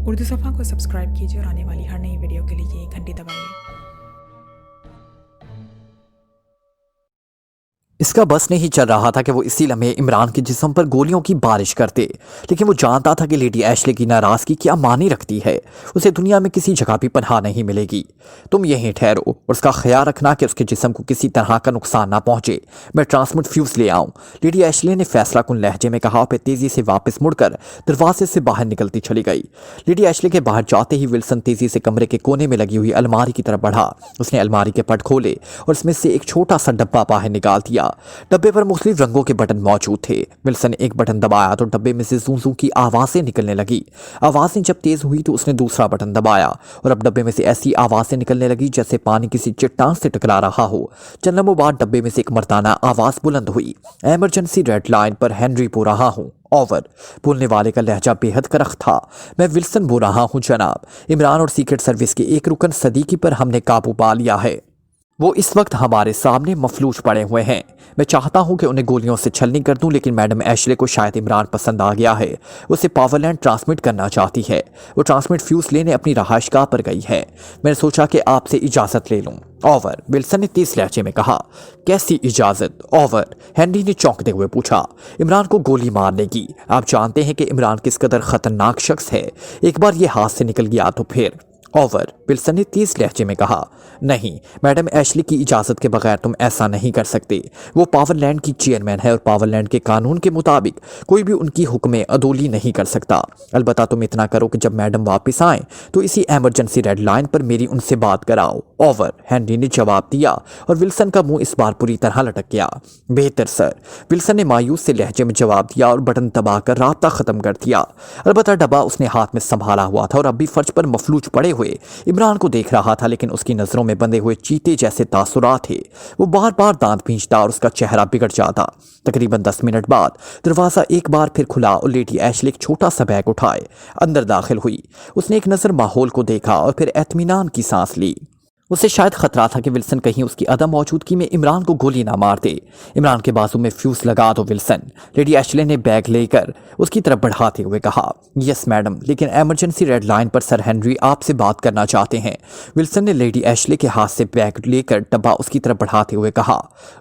उर्दू सफ़ा को सब्सक्राइब कीजिए और आने वाली हर नई वीडियो के लिए घंटी दबाइए। इसका बस नहीं चल रहा था कि वो इसी लम्हे इमरान के जिस्म पर गोलियों की बारिश करते, लेकिन वो जानता था कि लेडी एशले की नाराज़गी क्या मानी रखती है। उसे दुनिया में किसी जगह भी पनाह नहीं मिलेगी। तुम यहीं ठहरो और उसका ख्याल रखना कि उसके जिस्म को किसी तरह का नुकसान ना पहुंचे। मैं ट्रांसमिट फ्यूज ले आऊं, लेडी एशले ने फैसला कुन लहजे में कहा और फिर तेजी से वापस मुड़कर दरवाजे से बाहर निकलती चली गई। लेडी एशले के बाहर जाते ही विल्सन तेजी से कमरे के कोने में लगी हुई अलमारी की तरफ बढ़ा। उसने अलमारी के पट खोले और उसमें से एक छोटा सा डब्बा बाहर निकाल दिया। डब्बे पर मुख्तलिफ रंगों के बटन मौजूद थे। विल्सन ने एक बटन दबाया तो डब्बे में से जू जू की आवाजें निकलने लगी। आवाजें जब तेज हुई तो उसने दूसरा बटन दबाया और अब डब्बे में से ऐसी आवाजें निकलने लगी जैसे पानी किसी चट्टान से टकरा रहा हो। चंद लम्हों बाद डब्बे में से एक मर्दाना आवाज बुलंद हुई, इमरजेंसी रेड लाइन पर हेनरी बोल रहा हूँ। ओवर। बोलने वाले का लहजा बेहद करख था। मैं विल्सन बोल रहा हूँ जनाब। इमरान और सीक्रेट सर्विस के एक रुकन सदीकी पर हमने काबू पा लिया है। वो इस वक्त हमारे सामने मफलूज पड़े हुए हैं। मैं चाहता हूं कि उन्हें गोलियों से छलनी कर दूं, लेकिन मैडम एशले को शायद इमरान पसंद आ गया है। उसे पावरलैंड ट्रांसमिट करना चाहती है। वो ट्रांसमिट फ्यूज लेने अपनी रहायशगाह पर गई है। मैंने सोचा कि आपसे इजाज़त ले लूं। ओवर। विल्सन ने तेज लहजे में कहा। कैसी इजाज़त? ओवर। हेनरी ने चौंकते हुए पूछा। इमरान को गोली मारने की। आप जानते हैं कि इमरान किस कदर खतरनाक शख्स है। एक बार ये हाथ से निकल गया तो फिर। ओवर। विल्सन ने तेज लहजे में कहा। नहीं, मैडम एशली की इजाज़त के बगैर तुम ऐसा नहीं कर सकते। वो पावरलैंड की चेयरमैन है और पावरलैंड के कानून के मुताबिक कोई भी उनकी हुक्में अदोली नहीं कर सकता। अलबत्ता तुम इतना करो कि जब मैडम वापस आए तो इसी इमरजेंसी रेड लाइन पर मेरी उनसे बात कराओ। ओवर। हेनरी ने जवाब दिया और विल्सन का मुंह इस बार पूरी तरह लटक गया। बेहतर सर। विल्सन ने मायूस से लहजे में जवाब दिया और बटन दबाकर राब्ता ख़त्म कर दिया। अलबत्ता डब्बा उसने हाथ में संभाला हुआ था और अब भी फर्श पर मफलूज पड़े हुए इमरान को देख रहा था, लेकिन उसकी नजरों में बंधे हुए चीते जैसे तासुरात थे। वो बार बार दांत भींचता और उसका चेहरा बिगड़ जाता। तकरीबन 10 मिनट बाद दरवाजा एक बार फिर खुला और लेडी एशले एक छोटा सा बैग उठाए अंदर दाखिल हुई। उसने एक नजर माहौल को देखा और फिर इत्मीनान की सांस ली। उसे शायद खतरा था कि विल्सन कहीं उसकी अदम मौजूदगी में इमरान को गोली ना मार दे। इमरान के बाजू में फ्यूज लगा दो विल्सन। लेडी एशले ने बैग लेकर उसकी तरफ बढ़ाते हुए कहा। यस मैडम, लेकिन इमरजेंसी रेड लाइन पर सर हेनरी आपसे बात करना चाहते हैं। विल्सन ने लेडी एशले के हाथ से बैग लेकर डब्बा उसकी तरफ बढ़ाते हुए कहा।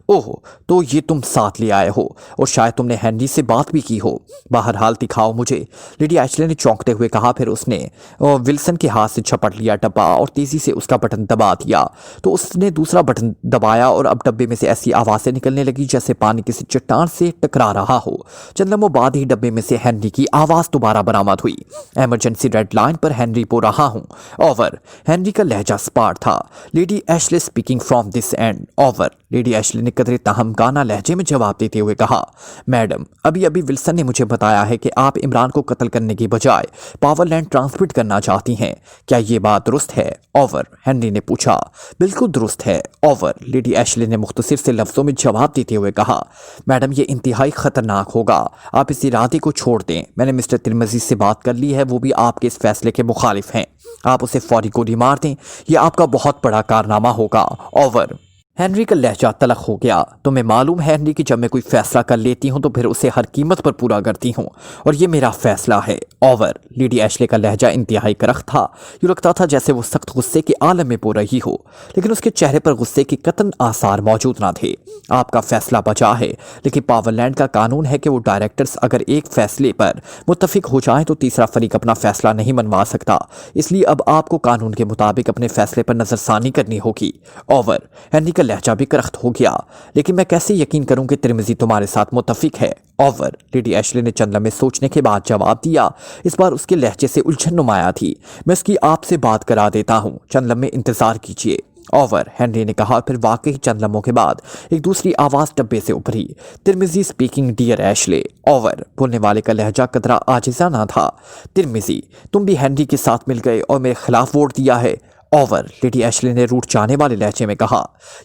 ओह, तो ये तुम साथ ले आए हो और शायद तुमने हेनरी से बात भी की हो। बहरहाल दिखाओ मुझे, लेडी एशले ने चौंकते हुए कहा। फिर उसने विल्सन के हाथ से झपट लिया डब्बा और तेजी से उसका बटन दबा दिया तो उसने दूसरा बटन दबाया और अब डब्बे में से ऐसी आवाजें निकलने लगी जैसे पानी किसी चट्टान से टकरा रहा हो। चंद लम्हों बाद ही डब्बे में से हेनरी की आवाज दोबारा बरामद हुई। इमरजेंसी रेड लाइन पर हेनरी बोल रहा हूं। ओवर। हेनरी का लहजा स्पार्ट था। Lady Ashley speaking from this end. Over. Lady Ashley ने कदरे तहमगाना लहजे में जवाब देते हुए कहा। मैडम, अभी अभी विल्सन ने मुझे बताया है कि आप इमरान को कत्ल करने की बजाय पावरलैंड ट्रांसमिट करना चाहती हैं। क्या ये बात दुरुस्त है? ओवर। हेनरी ने पूछा। बिल्कुल दुरुस्त है। ओवर। लेडी एशले ने मुख्तसर से लफ्जों में जवाब देते हुए कहा। मैडम, ये इंतहाई खतरनाक होगा। आप इस इरादे को छोड़ दें। मैंने मिस्टर तिरमिज़ी से बात कर ली है, वो भी आपके इस फैसले के मुखालिफ हैं। आप उसे फौरी गोली मार दें, यह आपका बहुत बड़ा कारनामा होगा। ओवर। हेनरी का लहजा तलख हो गया। तुम्हें मालूम है हेनरी कि जब मैं कोई फैसला कर लेती हूं तो फिर उसे हर कीमत पर पूरा करती हूं, और ये मेरा फैसला है। ओवर। लेडी एशले का लहजा इंतहाई करख था। यूं लगता था जैसे वो सख्त गुस्से के आलम में बोल रही हो, लेकिन उसके चेहरे पर गुस्से के कतन आसार मौजूद ना थे। आपका फैसला बचा है, लेकिन पावरलैंड का कानून है कि वो डायरेक्टर्स अगर एक फैसले पर मुत्तफिक हो जाएं तो तीसरा फरीक अपना फैसला नहीं मनवा सकता। इसलिए अब आपको कानून के मुताबिक अपने फैसले पर नजरसानी करनी होगी। ओवर। हेनरी का लहजा भी करख्त हो गया। लेकिन मैं कैसे यकीन करूं कि तिरमिज़ी तुम्हारे साथ मुत्तफिक है? ओवर। लेडी एशले ने चंद लम्हे सोचने के बाद जवाब दिया। इस बार उसके लहजे से उलझन नुमाया थी। मैं उसकी आपसे बात करा देता हूं, चंद लम्हे इंतजार कीजिए। ओवर। हेनरी ने कहा। फिर वाकई चंद लम्हों के बाद एक दूसरी आवाज डब्बे से उभरी। Tirmizi speaking dear Ashley. Over. बोलने वाले का लहजा कतरा आजिज़ाना था। तिरमिज़ी, तुम भी हेनरी के साथ मिल गए और मेरे खिलाफ वोट दिया है। ओवर। लेडी एशले ने रूठ जाने वाले लहजे में कहा।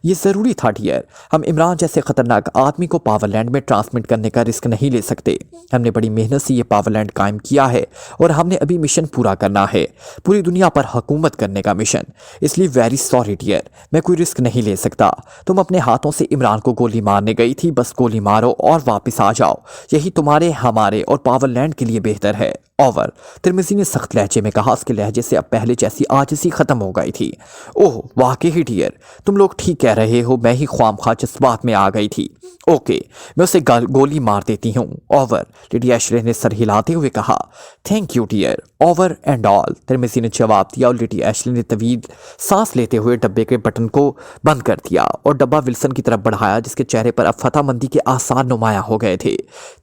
यह ज़रूरी था डियर। हम इमरान जैसे खतरनाक आदमी को पावरलैंड में ट्रांसमिट करने का रिस्क नहीं ले सकते। हमने बड़ी मेहनत से ये पावरलैंड कायम किया है और हमने अभी मिशन पूरा करना है, पूरी दुनिया पर हुकूमत करने का मिशन। इसलिए वेरी सॉरी डियर, मैं कोई रिस्क नहीं ले सकता। तुम अपने हाथों से इमरान को गोली मारने गई थी, बस गोली मारो और वापस आ जाओ। यही तुम्हारे, हमारे और पावरलैंड के लिए बेहतर है। ओवर, तिर्मिज़ी ने सख्त लहजे में कहा। उसके लहजे से अब पहले जैसी आजिज़ी ख़त्म हो गई थी। ओह वाकई ही डियर, तुम लोग ठीक कह रहे हो, मैं ही ख्वामखा जज्बात में आ गई थी। ओके, मैं उसे गोली मार देती हूँ। ओवर, लेडी एशले ने सर हिलाते हुए कहा। Thank you dear, over and all, Tirmizi ने जवाब दिया और लेडी एशले ने तवील सांस लेते हुए डब्बे के बटन को बंद कर दिया और डब्बा विल्सन की तरफ बढ़ाया, जिसके चेहरे पर अब फतहमंदी के आसार नुमाया हो गए थे।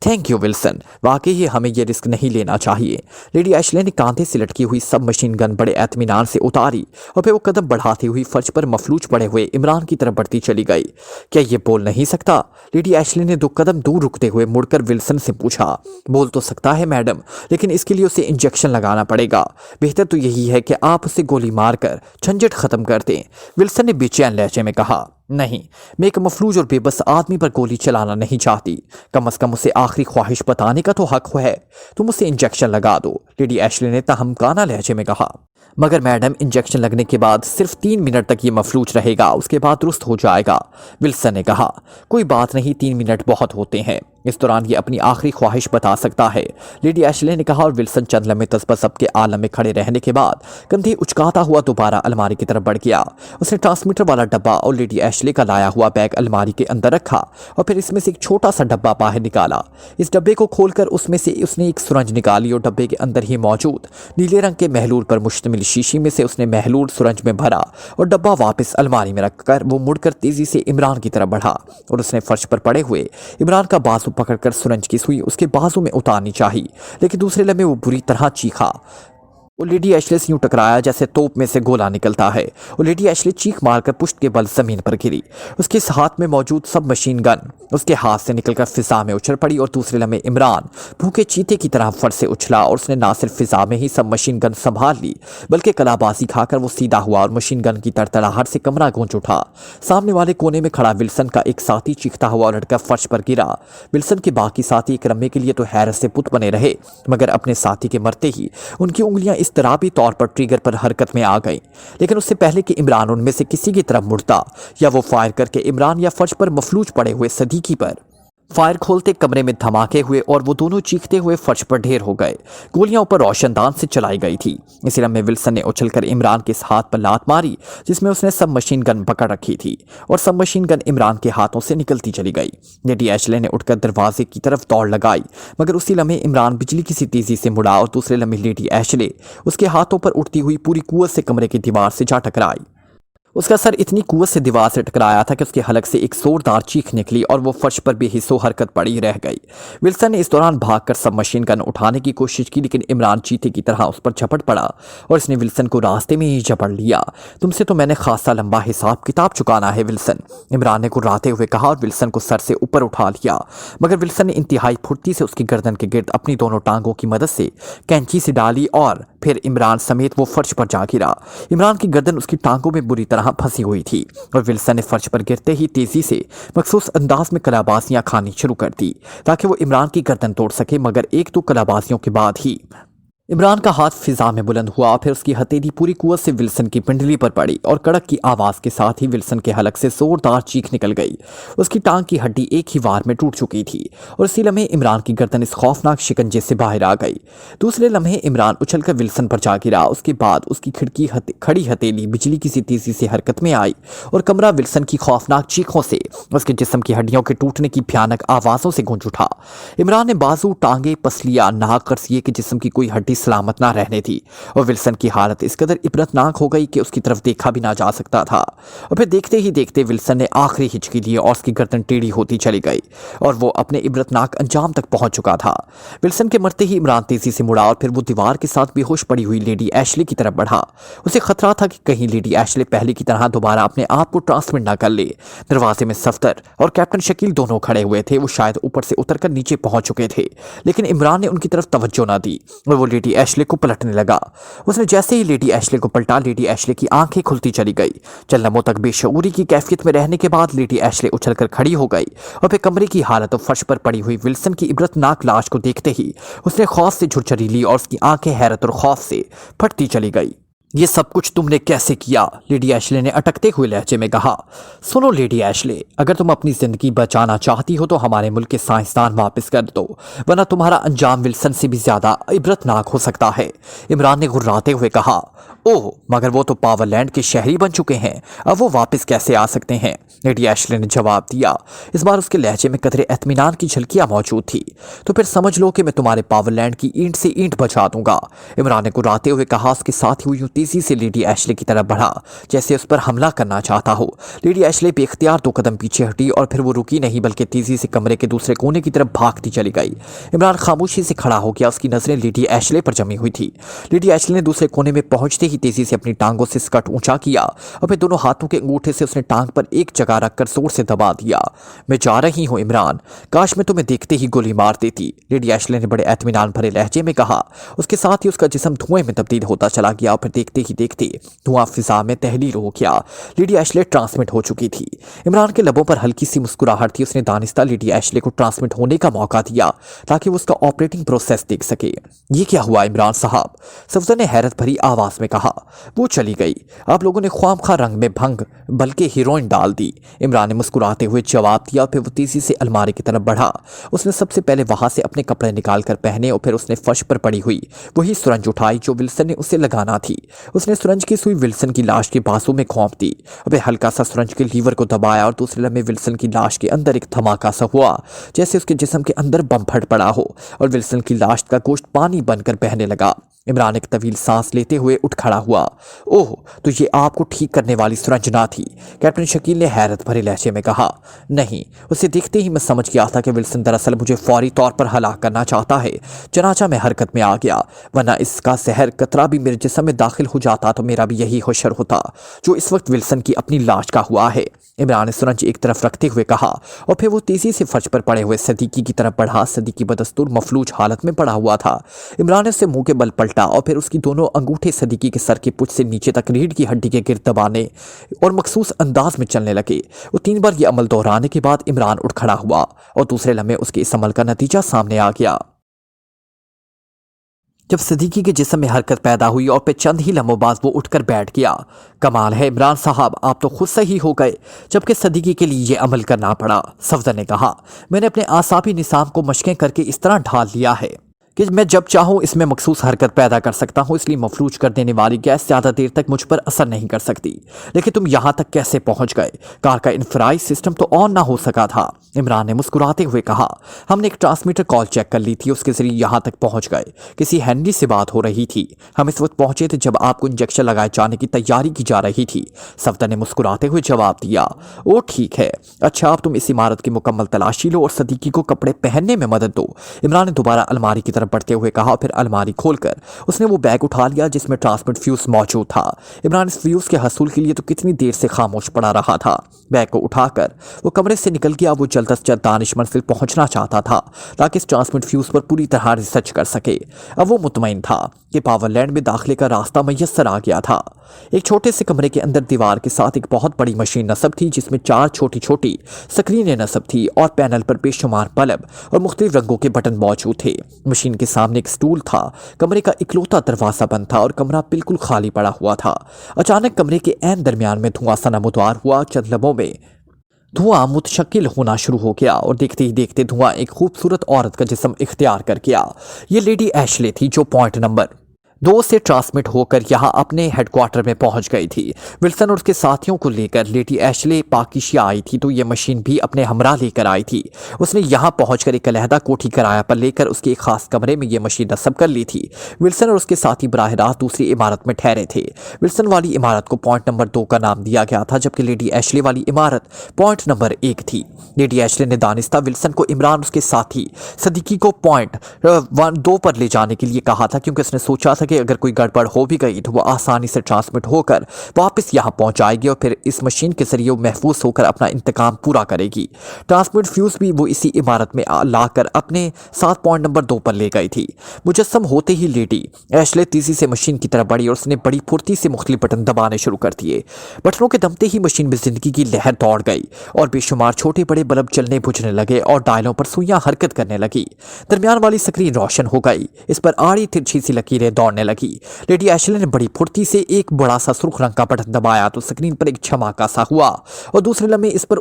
थैंक यू विल्सन, वाकई ही हमें ये रिस्क नहीं लेना चाहिए। लेडी एशले ने कांधे से लटकी हुई सब मशीन गन बड़े एतमीनान से उतारी और फिर वो कदम बढ़ाती हुई फर्श पर मफलूज पड़े हुए इमरान की तरफ बढ़ती चली गई। क्या ये बोल नहीं सकता? लेडी एशले ने 2 कदम दूर रुकते हुए मुड़कर विल्सन से पूछा। बोल तो सकता है मैडम, लेकिन इसके लिए उसे इंजेक्शन लगाना पड़ेगा। बेहतर तो यही है कि आप उसे गोली मारकर झंझट खत्म कर दें, विल्सन ने बेचैन लहजे में कहा। नहीं, मैं एक मफलूज और बेबस आदमी पर गोली चलाना नहीं चाहती। कम से कम उसे आखिरी ख्वाहिश बताने का तो हक है। तुम उसे इंजेक्शन लगा दो, लेडी एशले ने तहमकाना लहजे में कहा। मगर मैडम, इंजेक्शन लगने के बाद सिर्फ 3 मिनट तक ये मफलूज रहेगा, उसके बाद दुरुस्त हो जाएगा, विल्सन ने कहा। कोई बात नहीं, 3 मिनट बहुत होते हैं, इस दौरान ये अपनी आखिरी ख्वाहिश बता सकता है, लेडी एशले ने कहा। और विल्सन चंद लम्हे तसबस के आलम में खड़े रहने के बाद कंधे उचकाता हुआ दोबारा अलमारी की तरफ बढ़ गया। उसने ट्रांसमीटर वाला डब्बा और लेडी एशले का लाया हुआ बैग अलमारी के अंदर रखा और फिर इसमें से एक छोटा सा डब्बा बाहर निकाला। इस डब्बे को खोलकर उसमें से उसने एक सुरंज निकाली और डब्बे के अंदर ही मौजूद नीले रंग के महलूल पर मुश्तमिल शीशी में से उसने महलूल सुरंज में भरा और डब्बा वापस अलमारी में रखकर वो मुड़कर तेजी से इमरान की तरफ बढ़ा और उसने फर्श पर पड़े हुए इमरान का बाजू पकड़कर सुरंज की सुई उसके बाजू में उतारनी चाहिए, लेकिन दूसरे लम्हे वो बुरी तरह चीखा। वो लेडी एशले से यूं टकराया जैसे तोप में से गोला निकलता है और लेडी एशले चीख मारकर पुश्त के बल जमीन पर गिरी। उसके हाथ में मौजूद सब मशीन गन उसके हाथ से निकलकर फिजा में उछल पड़ी और दूसरे लम्हे इमरान भूखे चीते की तरह फर्श से उछला और उसने ना सिर्फ फिजा में ही सब मशीन गन संभाल ली, बल्कि कलाबाजी खाकर वो सीधा हुआ और मशीन गन की तड़तड़ाहट से कमरा गूंज उठा। सामने वाले कोने में खड़ा विल्सन का एक साथी चीखता हुआ लड़का फर्श पर गिरा। विल्सन के बाकी साथी एक लम्हे के लिए तो हैरत से पुत बने रहे, मगर अपने साथी के मरते ही उनकी उंगलियां इस्तराबी तौर पर ट्रिगर पर हरकत में आ गई। लेकिन उससे पहले कि इमरान उनमें से किसी की तरफ मुड़ता या वो फायर करके इमरान या फर्श पर मफलूज पड़े हुए सदीकी पर फायर खोलते कमरे में धमाके हुए और वो दोनों चीखते हुए फर्श पर ढेर हो गए। गोलियां ऊपर रोशनदान से चलाई गई थी। इसी लम्हे विल्सन ने उछलकर इमरान के हाथ पर लात मारी जिसमें उसने सब मशीन गन पकड़ रखी थी और सब मशीन गन इमरान के हाथों से निकलती चली गई। लेडी एशले ने उठकर दरवाजे की तरफ दौड़ लगाई, मगर उसी लम्हे इमरान बिजली की सी तेजी से मुड़ा और दूसरे लम्हे लेडी एशले उसके हाथों पर उठती हुई पूरी कुव्वत से कमरे की दीवार से जा टकराई। उसका सर इतनी कुव्वत से दीवार से टकराया था कि उसके हलक से एक जोरदार चीख निकली और वो फर्श पर बेहिस्सो हरकत पड़ी रह गई। विल्सन ने इस दौरान भागकर सब मशीन गन उठाने की कोशिश की, लेकिन इमरान चीते की तरह उस पर झपट पड़ा और इसने विल्सन को रास्ते में ही झपट लिया। तुमसे तो मैंने खासा लंबा हिसाब किताब चुकाना है विल्सन, इमरान ने गुर्राते हुए कहा और विल्सन को सर से ऊपर उठा लिया। मगर विल्सन ने इंतहाई फुर्ती से उसकी गर्दन के गिर्द अपनी दोनों टांगों की मदद से कैंची से डाली और फिर इमरान समेत वो फर्श पर जा गिरा। इमरान की गर्दन उसकी टांगों में बुरी तरह फंसी हुई थी और विल्सन ने फर्श पर गिरते ही तेजी से मखसूस अंदाज में कलाबाजियां खानी शुरू कर दी ताकि वो इमरान की गर्दन तोड़ सके। मगर 1-2 कलाबाजियों के बाद ही इमरान का हाथ फिजा में बुलंद हुआ, फिर उसकी हथेली पूरी कुव्वत से विल्सन की पिंडली पर पड़ी और कड़क की आवाज के साथ ही विल्सन के हलक से जोरदार चीख निकल गई। उसकी टांग की हड्डी एक ही वार में टूट चुकी थी और इसी लम्हे इमरान की गर्दन इस खौफनाक शिकंजे से बाहर आ गई। दूसरे लम्हे इमरान उछलकर विल्सन पर जा गिरा। उसके बाद उसकी खड़ी हथेली बिजली की सी तेजी से हरकत में आई और कमरा विल्सन की खौफनाक चीखों से, उसके जिस्म की हड्डियों के टूटने की भयानक आवाजों से गूंज उठा। इमरान ने बाजू, टांगे, पसलियां, नाक, करसिए के जिस्म की कोई हड्डी सलामत ना रहने थी और विल्सन की हालत इस कदर इबरतनाक हो गई कि उसकी तरफ देखा भी ना जा सकता था। और फिर देखते ही देखते विल्सन ने आखिरी हिचकी ली और उसकी गर्दन टेढ़ी होती चली गई और वो अपने इबरतनाक अंजाम तक पहुंच चुका था। विल्सन के मरते ही इमरान तेजी से मुड़ा और फिर वो दीवार के साथ बेहोश पड़ी हुई लेडी एशले की तरफ बढ़ा। उसे खतरा था कि कहीं लेडी एशले पहले की तरह दोबारा अपने आप को ट्रांसमिट ना कर ले। दरवाजे में सफ्तर और कैप्टन शकील दोनों खड़े हुए थे। वो शायद ऊपर से उतरकर नीचे पहुंच चुके थे, लेकिन इमरान ने उनकी तरफ तवज्जो ना दी और वो लेडी एशले को पलटने लगा। उसने जैसे ही लेडी एशले को पलटा, लेडी एशले की आंखें खुलती चली गई। चंद लम्हों तक बेशऊरी की कैफियत में रहने के बाद लेडी एशले उछलकर खड़ी हो गई और फिर कमरे की हालत और फर्श पर पड़ी हुई विल्सन की इबरतनाक लाश को देखते ही उसने खौफ से झुरझरी ली और उसकी आंखें हैरत और खौफ से फटती चली गई। یہ سب کچھ تم نے کیسے کیا؟ لیڈی ایشلے نے اٹکتے ہوئے لہجے میں کہا۔ سنو لیڈی ایشلے، اگر تم اپنی زندگی بچانا چاہتی ہو تو ہمارے ملک کے سائنسدان واپس کر دو، ورنہ تمہارا انجام ولسن سے بھی زیادہ عبرتناک ہو سکتا ہے، عمران نے غراتے ہوئے کہا۔ اوہ، مگر وہ تو پاور لینڈ کے شہری بن چکے ہیں، اب وہ واپس کیسے آ سکتے ہیں؟ لیڈی ایشلے نے جواب دیا۔ اس بار اس کے لہجے میں قدرے اطمینان کی جھلکیاں موجود تھی۔ تو پھر سمجھ لو کہ میں تمہارے پاور لینڈ کی اینٹ سے اینٹ بچا دوں گا، عمران نے غراتے ہوئے کہا۔ اس کے ساتھ ہی یوں تیزی سے لیڈی ایشلے کی طرف بڑھا جیسے اس پر حملہ کرنا چاہتا ہو۔ لیڈی ایشلے بے اختیار 2 قدم پیچھے ہٹی اور پھر وہ رکی نہیں بلکہ تیزی سے کمرے کے دوسرے کونے کی طرف بھاگتی چلی گئی۔ عمران خاموشی سے کھڑا ہو گیا، اس کی نظریں لیڈی ایشلے پر جمی ہوئی تھی۔ لیڈی ایشلے نے دوسرے کونے میں پہنچتے ہی تیزی سے اپنی ٹانگوں سے اسکرٹ اونچا کیا اور پھر دونوں ہاتھوں کے انگوٹھے سے اس نے ٹانگ پر ایک جگہ رکھ کر زور سے دبا دیا۔ میں جا رہی ہوں عمران، کاش میں تمہیں دیکھتے ہی گولی مار دیتی، لیڈی ایشلے نے بڑے اطمینان بھرے لہجے میں کہا۔ اس کے ساتھ ہی اس کا جسم دھوئیں میں تبدیل ہوتا چلا گیا اور پھر دیکھتے ہی دیکھتے دھواں فضا میں تحلیل ہو گیا۔ لیڈی ایشلے ٹرانسمٹ ہو چکی تھی۔ عمران کے لبوں پر ہلکی سی مسکراہٹ تھی۔ اس نے دانستہ لیڈی ایشلے کو ٹرانسمٹ ہونے کا موقع دیا تاکہ وہ اس کا آپریٹنگ پروسیس دیکھ سکے۔ یہ کیا ہوا عمران صاحب؟ صفدر نے حیرت بھری آواز میں کہا۔ وہ چلی گئی، آپ لوگوں نے خواہ مخواہ رنگ میں بھنگ بلکہ ہیروئن ڈال دی، عمران نے مسکراتے ہوئے جواب دیا۔ پھر وہ تیزی سے الماری کی طرف بڑھا۔ اس نے سب سے پہلے وہاں سے اپنے کپڑے نکال کر پہنے اور پھر اس نے فرش پر پڑی ہوئی وہی سرنج اٹھائی جو ولسن نے اسے لگانا تھی۔ اس نے سرنج کی سوئی ولسن کی لاش کے بازو میں گھونپ دی اور پھر ہلکا سا سرنج کے لیور کو دبایا اور دوسرے لمحے ولسن کی لاش کے اندر ایک دھماکہ سا ہوا جیسے اس کے جسم کے اندر بم پھٹ پڑا ہو اور ولسن کی لاش کا گوشت پانی بن کر بہنے لگا۔ عمران ایک طویل سانس لیتے ہوئے اٹھ کھڑا ہوا۔ اوہ، تو یہ آپ کو ٹھیک کرنے والی سرنج نہ تھی، کیپٹن شکیل نے حیرت بھرے لہجے میں کہا۔ نہیں، اسے دیکھتے ہی میں سمجھ گیا تھا کہ ولسن دراصل مجھے فوری طور پر ہلاک کرنا چاہتا ہے، چنانچہ میں حرکت میں آ گیا، ورنہ اس کا زہر قطرہ بھی میرے جسم میں داخل ہو جاتا تو میرا بھی یہی حشر ہوتا جو اس وقت ولسن کی اپنی لاش کا ہوا ہے، عمران نے سرنج ایک طرف رکھتے ہوئے کہا اور پھر وہ تیزی سے فرش پر پڑے ہوئے صدیقی کی طرف بڑھا۔ صدیقی بدستور مفلوج حالت میں پڑا ہوا تھا۔ عمران نے اسے منہ کے بل پلٹا اور پھر اس کی دونوں انگوٹھے صدیقی کے سر کے پچھ سے نیچے تک ریڑھ کی ہڈی کے گرد دبانے اور مخصوص انداز میں چلنے لگے۔ وہ 3 بار یہ عمل دہرانے کے بعد عمران اٹھ کھڑا ہوا اور دوسرے لمحے اس کے اس عمل کا نتیجہ سامنے آ گیا۔ جب صدیقی کے جسم میں حرکت پیدا ہوئی اور پھر چند ہی لمحوں بعد وہ اٹھ کر بیٹھ گیا۔ کمال ہے عمران صاحب، آپ تو خود صحیح ہو گئے جبکہ صدیقی کے لیے یہ عمل کرنا پڑا، صفدر نے کہا۔ میں نے اپنے اعصابی نظام کو مشقیں کر کے اس طرح ڈھال لیا ہے کہ میں جب چاہوں اس میں مخصوص حرکت پیدا کر سکتا ہوں، اس لیے مفلوج کر دینے والی گیس زیادہ دیر تک مجھ پر اثر نہیں کر سکتی۔ لیکن تم یہاں تک کیسے پہنچ گئے؟ کار کا انفرادی سسٹم تو آن نہ ہو سکا تھا، عمران نے مسکراتے ہوئے کہا۔ ہم نے ایک ٹرانسمیٹر کال چیک کر لی تھی، اس کے ذریعے یہاں تک پہنچ گئے۔ کسی ہینڈی سے بات ہو رہی تھی، ہم اس وقت پہنچے تھے جب آپ کو انجیکشن لگائے جانے کی تیاری کی جا رہی تھی، صفدر نے مسکراتے ہوئے جواب دیا۔ او ٹھیک ہے، اچھا اب تم اس عمارت کی مکمل تلاشی لو اور صدیقی کو کپڑے پہننے میں مدد دو، عمران نے دوبارہ الماری کی طرف بڑھتے ہوئے کہا۔ پھر الماری کھول کر اس نے وہ بیگ اٹھا لیا جس میں ٹرانسمٹ فیوز موجود تھا۔ عمران اس فیوز کے حصول کے لیے تو کتنی دیر سے خاموش پڑا رہا تھا۔ بیگ کو اٹھا کر وہ کمرے سے نکل گیا۔ وہ جلد از جلد دانش منزل پہنچنا چاہتا تھا تاکہ اس ٹرانسمٹ فیوز پر پوری طرح ریسرچ کر سکے۔ اب وہ مطمئن تھا کہ پاور لینڈ میں داخلے کا راستہ میسر آ گیا تھا۔ ایک چھوٹے سے کمرے کے اندر دیوار کے ساتھ ایک بہت بڑی مشین نصب تھی جس میں 4 چھوٹی چھوٹی سکرینیں نصب تھی اور پینل پر بے شمار بلب اور مختلف رنگوں کے بٹن موجود تھے۔ مشین کے سامنے ایک سٹول تھا۔ کمرے کا اکلوتا دروازہ بند تھا اور کمرہ بالکل خالی پڑا ہوا تھا۔ اچانک کمرے کے عین درمیان میں دھواں سا نمودار ہوا۔ چند لمحوں میں دھواں متشکل ہونا شروع ہو گیا اور دیکھتے ہی دیکھتے دھواں ایک خوبصورت عورت کا جسم اختیار کر گیا۔ یہ لیڈی ایشلے تھی جو پوائنٹ نمبر 2 سے ٹرانسمٹ ہو کر یہاں اپنے ہیڈ کوارٹر میں پہنچ گئی تھی۔ ولسن اور اس کے ساتھیوں کو لے کر لیڈی ایشلے پاکیشیا آئی تھی تو یہ مشین بھی اپنے ہمراہ لے کر آئی تھی۔ اس نے یہاں پہنچ کر ایک علیحدہ کوٹھی کرایہ پر لے کر اس کے ایک خاص کمرے میں یہ مشین نصب کر لی تھی۔ ولسن اور اس کے ساتھی براہ راست دوسری عمارت میں ٹھہرے تھے۔ ولسن والی عمارت کو پوائنٹ نمبر 2 کا نام دیا گیا تھا جبکہ لیڈی ایشلے والی عمارت پوائنٹ نمبر 1 تھی۔ لیڈی ایشلے نے دانستہ ولسن کو عمران اس کے ساتھی صدیقی کو پوائنٹ 2 پر لے جانے کے لیے کہا تھا کیونکہ اس نے سوچا تھا کہ اگر کوئی گڑبڑ ہو بھی گئی تو وہ آسانی سے ٹرانسمٹ ہو کر واپس یہاں پہنچ جائے گی اور پھر اس مشین کے ذریعے وہ محفوظ ہو کر اپنا انتقام پورا کرے گی۔ ٹرانسمٹ فیوز بھی وہ اسی عمارت میں لا کر اپنے ساتھ پوائنٹ نمبر 2 پر لے گئی تھی۔ مجسم ہوتے ہی لیڈی ایشلے تیزی سے مشین کی طرف بڑھی اور اس نے بڑی پھرتی سے مختلف بٹن دبانے شروع کر دیے۔ بٹنوں کے دمتے ہی مشین میں زندگی کی لہر دوڑ گئی اور بے شمار چھوٹے بڑے بلب جلنے بجھنے لگے اور ڈائلوں پر سوئیاں حرکت کرنے لگی۔ درمیان والی سکرین روشن ہو گئی، اس پر آڑی ترچھی سی لکیریں دوڑنے करने लगी। लेडी एशले ने बड़ी फुर्ती से एक बड़ा सा सुर्ख रंग का बटन दबाया तो स्क्रीन पर एक धमाका सा हुआ और दूसरे लम्हे इस पर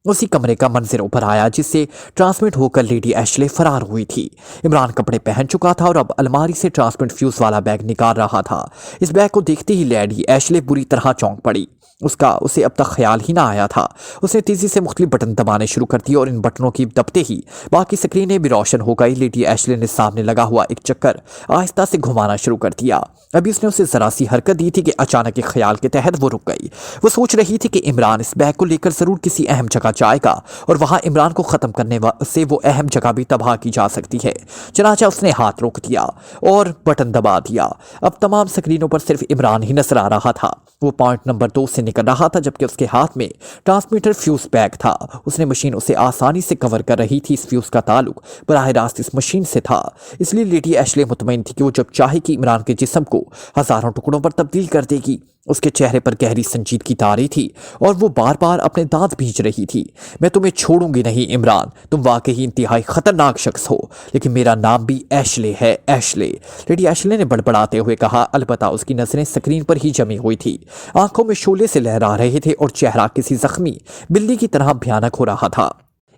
उसी कमरे का मंजर ऊपर आया जिससे ट्रांसमिट होकर लेडी एशले फरार हुई थी। इमरान कपड़े पहन चुका था और अब अलमारी से ट्रांसमिट फ्यूज वाला बैग निकाल रहा था। इस बैग को देखते ही लेडी एशले बुरी तरह चौंक पड़ी। उसे अब तक ख्याल ही ना आया था। उसने तेजी से मुख्तलिफ बटन दबाने शुरू कर दिए और इन बटनों की दबते ही बाकी स्क्रीनें भी रोशन हो गई। लेडी एशले ने सामने लगा हुआ एक चक्कर आहिस्ता से घुमाना शुरू कर दिया। अभी उसने उसे जरा सी हरकत दी थी कि अचानक एक ख्याल के तहत वो रुक गई। वो सोच रही थी कि इमरान इस बैग को लेकर जरूर किसी अहम जगह जाएगा और वहां इमरान को खत्म करने से वो अहम जगह भी तबाह की जा सकती है। चनाचा उसने हाथ रोक दिया और बटन दबा दिया। अब तमाम स्क्रीनों पर सिर्फ इमरान ही नजर आ रहा था। वो पॉइंट नंबर 2 से निकल रहा था जबकि उसके हाथ में ट्रांसमीटर फ्यूज बैग था। उसने मशीन उसे आसानी से कवर कर रही थी। इस फ्यूज का ताल्लुक बराह रास्त इस मशीन से था, इसलिए लेडी एशले मुतमईन थी कि वो जब चाहे कि इमरान के जिस्म को हजारों टुकड़ों पर तब्दील कर देगी। उसके चेहरे पर गहरी संजीदगी तारी थी और वो बार बार अपने दांत भींच रही थी। मैं तुम्हें छोड़ूंगी नहीं इमरान, तुम वाकई इंतहाई खतरनाक शख्स हो, लेकिन मेरा नाम भी एशले है, एशले। लेडी एशले ने बड़बड़ाते हुए कहा। अलबत्ता उसकी नजरें स्क्रीन पर ही जमी हुई थी। आंखों में शोले से लहरा रहे थे और चेहरा किसी जख्मी बिल्ली की तरह भयानक हो रहा था।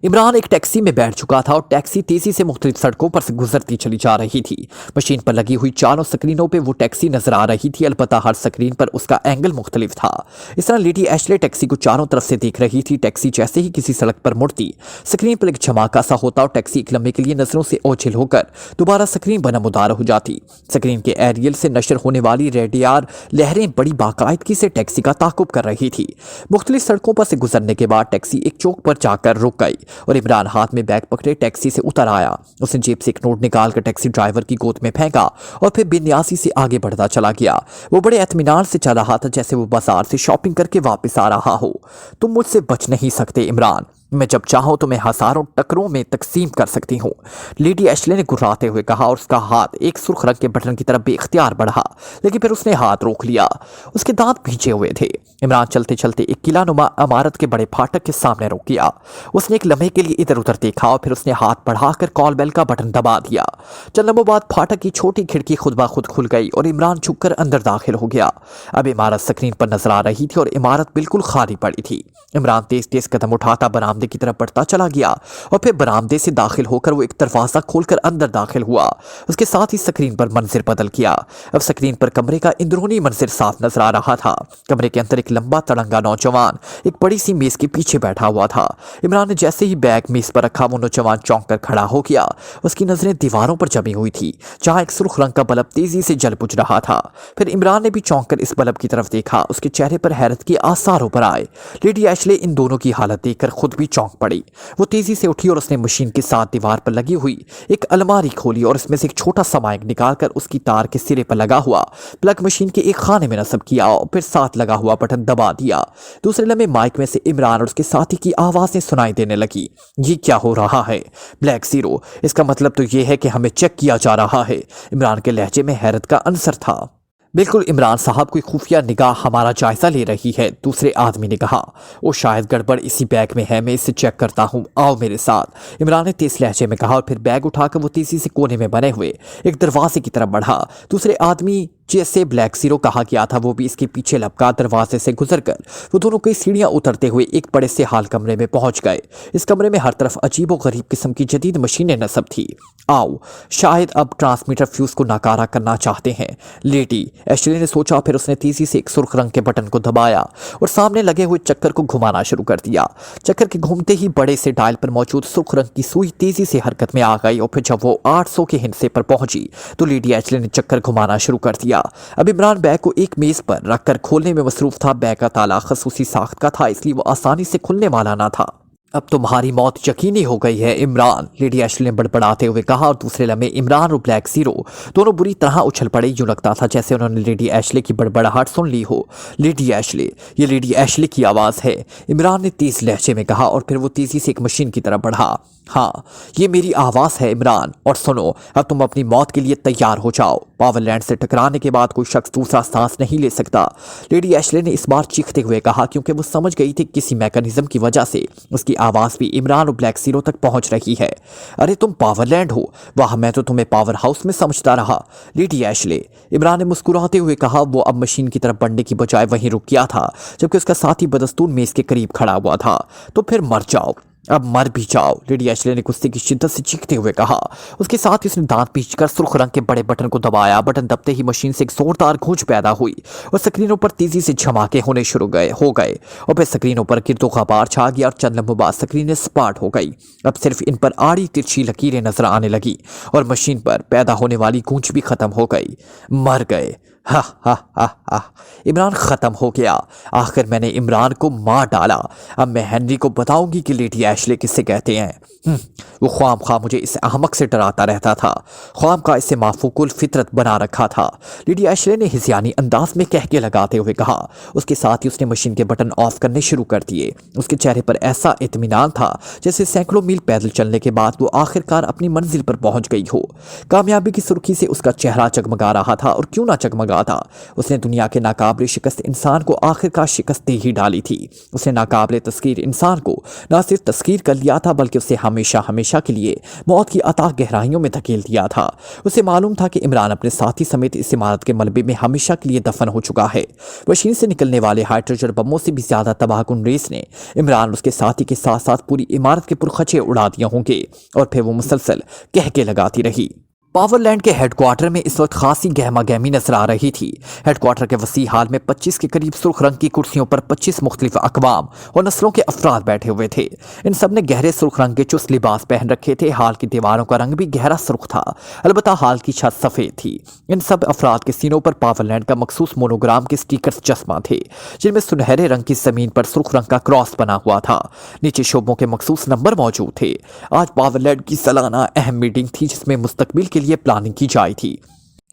इमरान एक टैक्सी में बैठ चुका था और टैक्सी तेजी से मुख्तलिफ सड़कों पर से गुजरती चली जा रही थी। मशीन पर लगी हुई चारों स्क्रीनों पे वो टैक्सी नजर आ रही थी, अलबत्ता हर स्क्रीन पर उसका एंगल मुख्तलिफ था। इस तरह लेडी एशले टैक्सी को चारों तरफ से देख रही थी। टैक्सी जैसे ही किसी सड़क पर मुड़ती स्क्रीन पर एक धमाका सा होता और टैक्सी एक लम्हे के लिए नजरों से ओझल होकर दोबारा स्क्रीन पर नमूदार हो जाती। स्क्रीन के एरियल से नशर होने वाली रेडियार लहरें बड़ी बाकायदगी से टैक्सी का ताकुब कर रही थी। मुख्तलिफ सड़कों पर से गुजरने के बाद टैक्सी एक चौक पर जाकर रुक गई और इमरान हाथ में बैग पकड़े टैक्सी से उतर आया। उसने जेब से एक नोट निकालकर टैक्सी ड्राइवर की गोद में फेंका और फिर बेनियासी से आगे बढ़ता चला गया। वो बड़े इत्मीनान से चल रहा था जैसे वो बाजार से शॉपिंग करके वापस आ रहा हो। तुम मुझसे बच नहीं सकते इमरान, मैं जब चाहूं तो मैं हजारों टकरों में तकसीम कर सकती हूँ, लेडी एशले ने गुर्राते हुए कहा और उसका हाथ एक सुर्ख रंग के बटन की तरफ बेख्तियार बढ़ा, लेकिन फिर उसने हाथ रोक लिया। उसके दांत भींचे हुए थे। इमरान चलते चलते एक किला नुमा इमारत के बड़े फाटक के सामने रुक गया। उसने एक लम्हे के लिए इधर उधर देखा और फिर उसने हाथ बढ़ाकर कॉल बेल का बटन दबा दिया। चंद लम्हों बाद फाटक की छोटी खिड़की खुद ब खुद खुल गई और इमरान झुककर अंदर दाखिल हो गया। अब इमारत स्क्रीन पर नजर आ रही थी और इमारत बिल्कुल खाली पड़ी थी। इमरान तेज तेज कदम उठाता बरामदे की तरफ बढ़ता चला गया और फिर बरामदे से दाखिल होकर वो एक दरवाजा खोलकर अंदर दाखिल हुआ। उसके साथ ही स्क्रीन पर मंजर बदल गया। अब स्क्रीन पर कमरे का अंदरूनी मंजर साफ नजर आ रहा था। कमरे के अंदर एक लंबा तड़ंगा नौजवान एक बड़ी सी मेज के पीछे बैठा हुआ था। इमरान ने जैसे ही बैग मेज पर रखा वो नौजवान चौंक कर खड़ा हो गया। उसकी नजरें दीवारों पर जमी हुई थी जहां एक सुर्ख रंग का बल्ब तेजी से जल बुझ रहा था। फिर इमरान ने भी चौंक कर इस बल्ब की तरफ देखा। उसके चेहरे पर हैरत के आसार ऊपर आए। लेडी एशले इन दोनों की हालत देखकर खुद भी चौंक पड़ी। वो तेजी से उठी और उसने मशीन के साथ दीवार पर लगी हुई एक अलमारी खोली और इसमें से एक छोटा सा माइक निकालकर उसकी तार के सिरे पर लगा हुआ प्लग मशीन के एक खाने में नस्ब किया और फिर साथ लगा हुआ बटन दबा दिया। दूसरे लम्हे माइक में से इमरान और उसके साथी की आवाजें सुनाई देने लगी। ये क्या हो रहा है ब्लैक जीरो, इसका मतलब तो ये है कि हमें चेक किया जा रहा है। इमरान के लहजे में हैरत का अंसर था। बिल्कुल इमरान साहब, कोई खुफिया निगाह हमारा जायजा ले रही है, दूसरे आदमी ने कहा। वो शायद गड़बड़ इसी बैग में है, मैं इसे चेक करता हूँ, आओ मेरे साथ, इमरान ने तेज लहजे में कहा और फिर बैग उठाकर वो तेजी से कोने में बने हुए एक दरवाजे की तरफ बढ़ा। दूसरे आदमी जैसे ब्लैक जीरो कहा गया था वो भी इसके पीछे लपका दरवाजे से गुजरकर वो दोनों कई सीढ़ियां उतरते हुए एक बड़े से हाल कमरे में पहुंच गए। इस कमरे में हर तरफ अजीब व गरीब किस्म की जदीद मशीनें नस्ब थी। आओ, शायद अब ट्रांसमीटर फ्यूज को नाकारा करना चाहते हैं, लेडी एशले ने सोचा। फिर उसने तेजी से एक सुर्ख रंग के बटन को दबाया और सामने लगे हुए चक्कर को घुमाना शुरू कर दिया। चक्कर के घूमते ही बड़े से डायल पर मौजूद सुर्ख रंग की सुई तेजी से हरकत में आ गई और फिर जब वो 800 के हिस्से पर पहुंची तो लेडी एशले ने चक्कर घुमाना शुरू कर दिया। अब इमरान बैग को एक मेज पर रखकर खोलने में मसरूफ था। बैग का ताला खसूसी साख्त का था, इसलिए वो आसानी से खुलने वाला ना था। अब तुम्हारी मौत यकीनी हो गई है इमरान, लेडी एशले ने बड़बड़ाते हुए कहा और दूसरे लम्हे इमरान और ब्लैक जीरो दोनों बुरी तरह उछल पड़े। यूं लगता था जैसे उन्होंने लेडी एशले की बड़बड़ाहट सुन ली हो। लेडी एशले, ये लेडी एशले की आवाज़ है, इमरान ने तेज लहजे में कहा और फिर वो तेजी से एक मशीन की तरफ बढ़ा। हाँ, ये मेरी आवाज़ है इमरान, और सुनो, अब तुम अपनी मौत के लिए तैयार हो जाओ। पावरलैंड से टकराने के बाद कोई शख्स दूसरा सांस नहीं ले सकता, लेडी एशले ने इस बार चीखते हुए कहा, क्योंकि वो समझ गई थी किसी मैकेनिज्म की वजह से उसकी आवाज़ भी इमरान और ब्लैक ज़ीरो तक पहुंच रही है। अरे तुम पावरलैंड हो? वाह, मैं तो तुम्हें पावर हाउस में समझता रहा। लेडी एशले, इमरान ने मुस्कुराते हुए कहा। वो अब मशीन की तरफ बढ़ने की बजाय वहीं रुक गया था, जबकि उसका साथी बदस्तूर मेज़ के करीब खड़ा हुआ था। तो फिर मर जाओ, अब मर भी जाओ, लेडी एशले ने गुस्से की शिद्दत से चीखते हुए कहा। उसके साथ ही उसने दांत पींचकर सुर्ख रंग के बड़े बटन को दबाया। बटन दबते ही मशीन से एक जोरदार गूंज पैदा हुई और स्क्रीनों पर तेजी से झमाके होने शुरू हो गए और फिर स्क्रीनों पर गिरदो गबार छा गया और चंद लम्हों बाद स्क्रीनें सपाट हो गई। अब सिर्फ इन पर आड़ी तिरछी लकीरें नजर आने लगी और मशीन पर पैदा होने वाली गूंज भी खत्म हो गई। मर गए। हा हा हा हा, इमरान ख़त्म हो गया। आखिर मैंने इमरान को मार डाला। अब मैं हेनरी को बताऊंगी कि लेडी एशले किसे कहते हैं। वो ख्वाम मुझे इस अहमक से डराता रहता था, ख्वाम का इसे माफूकुल फितरत बना रखा था, लेडी एशले ने हिज़यानी अंदाज में कहके लगाते हुए कहा। उसके साथ ही उसने मशीन के बटन ऑफ करने शुरू कर दिए। उसके चेहरे पर ऐसा इत्मीनान था जैसे सैकड़ों मील पैदल चलने के बाद वो आखिरकार अपनी मंजिल पर पहुंच गई हो। कामयाबी की सुर्खी से उसका चेहरा जगमगा रहा था, और क्यों ना जगमगा था। उसने दुनिया के नाकाबिल शिकस्त इंसान को आखिरकार शिकस्त दे ही डाली थी। उसने नाकाबिल तस्कीर इंसान को न सिर्फ तस्कीर कर लिया था, बल्कि उसे हमेशा हमेशा के लिए मौत की अथाह गहराइयों में धकेल दिया था। उसे मालूम था कि इमरान अपने साथी समेत इस इमारत के मलबे में हमेशा के लिए दफन हो चुका है। मशीन से निकलने वाले हाइड्रोजन बमों से भी ज्यादा तबाहकुन रेस ने इमरान और उसके साथी के साथ साथ पूरी इमारत के पुरखचे उड़ा दिए होंगे। और फिर वो मुसलसल कहके लगाती रही। पावरलैंड के हेडक्वार्टर में इस वक्त खासी गहमा गहमी नजर आ रही थी। हेडक्वार्टर के वसी हाल में 25 के करीब सुर्ख रंग की कुर्सियों पर 25 मुख्तलिफ अकवाम और नस्लों के अफराद बैठे हुए थे। इन सब ने गहरे सुर्ख रंग के चुस्त लिबास पहन रखे थे। हाल की दीवारों का रंग भी गहरा सुर्ख था, अलबत्ता हाल की छत सफ़ेद थी। इन सब अफराद के सीनों पर पावरलैंड का मखसूस मोनोग्राम के स्टिकर्स चश्मा थे, जिनमें सुनहरे रंग की जमीन पर सुर्ख रंग का क्रॉस बना हुआ था। नीचे शोबों के मखसूस नंबर मौजूद थे। आज पावरलैंड की सालाना अहम मीटिंग थी, जिसमें मुस्तकबिल के लिए प्लानिंग की जाई थी।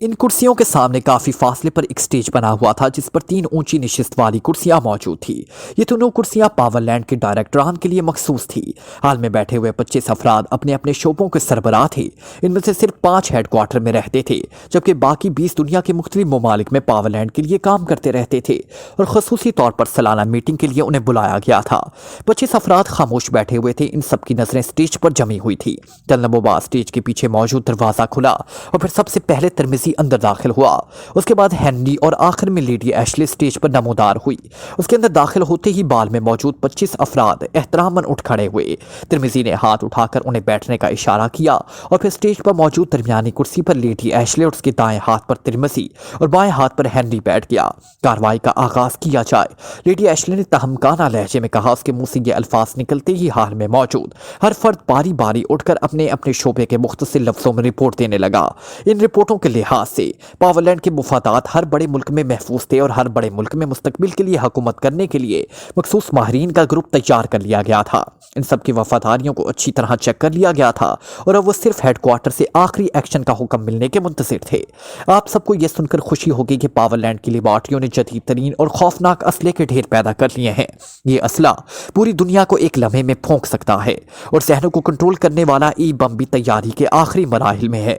इन कुर्सियों के सामने काफी फासले पर एक स्टेज बना हुआ था, जिस पर 3 ऊंची नशिस्त वाली कुर्सियां मौजूद थी। ये तीनों कुर्सियां पावरलैंड के डायरेक्टरान के लिए मखसूस थी। हाल में बैठे हुए 25 अफराद अपने अपने शोबों के सरबराह थे। इनमें से सिर्फ 5 हेडक्वार्टर में रहते थे, जबकि बाकी 20 दुनिया के मुख्तलिफ ममालिक में पावरलैंड के लिए काम करते रहते थे और खसूसी तौर पर सालाना मीटिंग के लिए उन्हें बुलाया गया था। 25 अफराद खामोश बैठे हुए थे। इन सबकी नजरें स्टेज पर जमी हुई थी। चंद लम्हों बाद स्टेज के पीछे मौजूद दरवाजा खुला और फिर सबसे पहले तिर्मिज़ी अंदर दाखिल हुआ। उसके बाद हेनरी और आखिर में लेडी एशले स्टेज पर नमोदार हुई। उसके अंदर दाखिल होते ही बाल में मौजूद 25 अफराद एहतरामन उठ खड़े हुए। तिर्मिज़ी ने हाथ उठाकर उन्हें बैठने का इशारा किया और फिर स्टेज पर मौजूद दरमियानी कुर्सी पर लेडी एशले और उसके दाएं हाथ पर तिर्मिज़ी और बाएं हाथ पर हेनरी बैठ गया। कार्रवाई का आगाज किया जाए, लेडी एशले ने तहमकाना लहजे में कहा। उसके मुंह से ये अल्फाज निकलते ही हाल में मौजूद हर फर्द बारी बारी उठकर अपने अपने शोबे के मुख्तसर लफ्जों में रिपोर्ट देने लगा। इन रिपोर्टों के लिहाज से पावरलैंड के मुफादात हर बड़े मुल्क में महफूज थे और हर बड़े मुल्क में मुस्तकबिल के लिए हुकूमत करने के लिए मखसूस माहिरीन का ग्रुप तैयार कर लिया गया था। इन सब की वफादारियों को अच्छी तरह चेक कर लिया गया था और अब वो सिर्फ हेडक्वार्टर से आखिरी एक्शन का हुक्म मिलने के मुंतज़िर थे। आप सबको यह सुनकर खुशी होगी कि पावरलैंड की लेबॉर्टरियों ने जदीद तरीन और खौफनाक असले के ढेर पैदा कर लिए हैं। ये असला पूरी दुनिया को एक लम्हे में फूंक सकता है और जहनों को कंट्रोल करने वाला ई बम भी तैयारी के आखिरी मराहिल में है।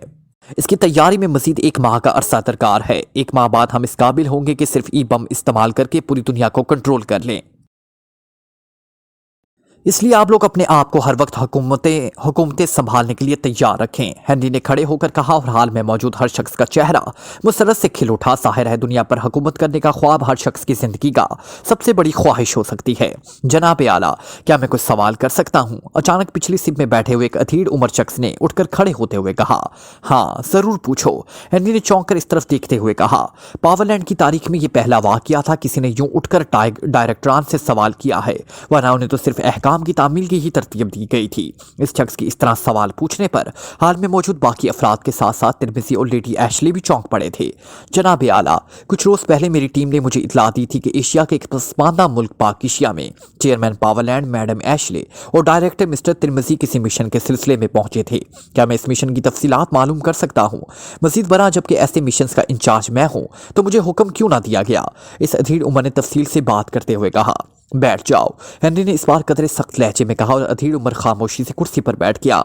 इसकी तैयारी में मजीद 1 माह का अरसा दरकार है। 1 माह बाद हम इस काबिल होंगे कि सिर्फ ई बम इस्तेमाल करके पूरी दुनिया को कंट्रोल कर लें। इसलिए आप लोग अपने आप को हर वक्त हुकूमतें संभालने के लिए तैयार रखें। हेनरी ने खड़े होकर कहा और हाल में मौजूद हर शख्स का चेहरा मुसरत से खिल उठा। ज़ाहिर है दुनिया पर हुकूमत करने का ख्वाब हर शख्स की जिंदगी का सबसे बड़ी ख्वाहिश हो सकती है। जनाब आला, क्या मैं कुछ सवाल कर सकता हूँ? अचानक पिछली सीट में बैठे हुए एक अधीर उम्र शख्स ने उठकर खड़े होते हुए कहा। हाँ जरूर पूछो, हेनरी ने चौंक कर इस तरफ देखते हुए कहा। पावरलैंड की तारीख में यह पहला वाकया था किसी ने यूं उठकर डायरेक्टरान से सवाल किया है, वरना उन्हें तो सिर्फ अहकाम की तामील की ही तरतीब दी गई थी। इस शख्स की इस तरह सवाल पूछने पर हाल में मौजूद बाकी अफराद के साथ साथ तिर्मिज़ी और लेडी एशले भी चौंक पड़े थे। जनाब आला, कुछ रोज पहले मेरी टीम ने मुझे इतला दी थी कि एशिया के एक पसमानदा मुल्क पाकिस्तान में चेयरमैन पावरलैंड मैडम एशले और डायरेक्टर मिस्टर तिर्मिज़ी किसी मिशन के सिलसिले में पहुंचे थे। क्या मैं इस मिशन की तफसीलात मालूम कर सकता हूँ? मजीद बरा, जबकि ऐसे मिशन का इंचार्ज मैं हूँ तो मुझे हुक्म क्यों ना दिया गया? इस अधीर उमर ने तफसील से बात करते हुए कहा। बैठ जाओ, हेनरी ने इस बार कदरे सख्त लहजे में कहा और अधीर उम्र खामोशी से कुर्सी पर बैठ गया।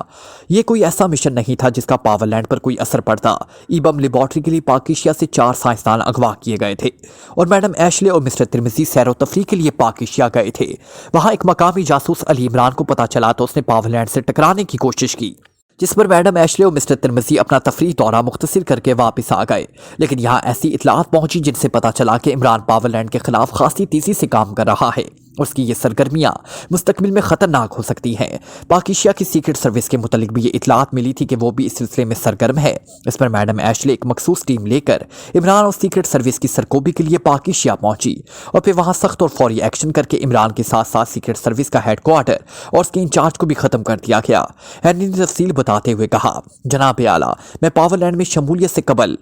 ये कोई ऐसा मिशन नहीं था जिसका पावरलैंड पर कोई असर पड़ता। ईबम लेबॉर्ट्री के लिए पाकिशिया से 4 साइंसदान अगवा किए गए थे और मैडम एशले और मिस्टर तिर्मिजी सैरो तफरी के लिए पाकिशिया गए थे। वहां एक मकामी जासूस अली इमरान को पता चला तो उसने पावरलैंड से टकराने की कोशिश की, जिस पर मैडम एशले और मिस्टर तिर्मिजी अपना तफरी दौरा मुख्तसिर करके वापस आ गए। लेकिन यहाँ ऐसी इतलात पहुंची जिनसे पता चला कि इमरान पावरलैंड के खिलाफ खासी तेजी से काम कर रहा है। उसकी ये सरगर्मियां मुस्तकबिल में खतरनाक हो सकती हैं। पाकिशिया की सीक्रेट सर्विस के मुतालिक भी ये इतलात मिली थी कि वो भी इस सिलसिले में सरगर्म है। इस पर मैडम एशले एक मखसूस टीम लेकर इमरान और सीक्रेट सर्विस की सरकोबी के लिए पाकिशिया पहुंची और फिर वहां सख्त और फौरी एक्शन करके इमरान के साथ साथ सीक्रेट सर्विस का हेडक्वार्टर और उसके इंचार्ज को भी खत्म कर दिया गया। हेनरी ने तफसील बताते हुए कहा, जनाब आला, मैं पावरलैंड में शमूलियत से कबल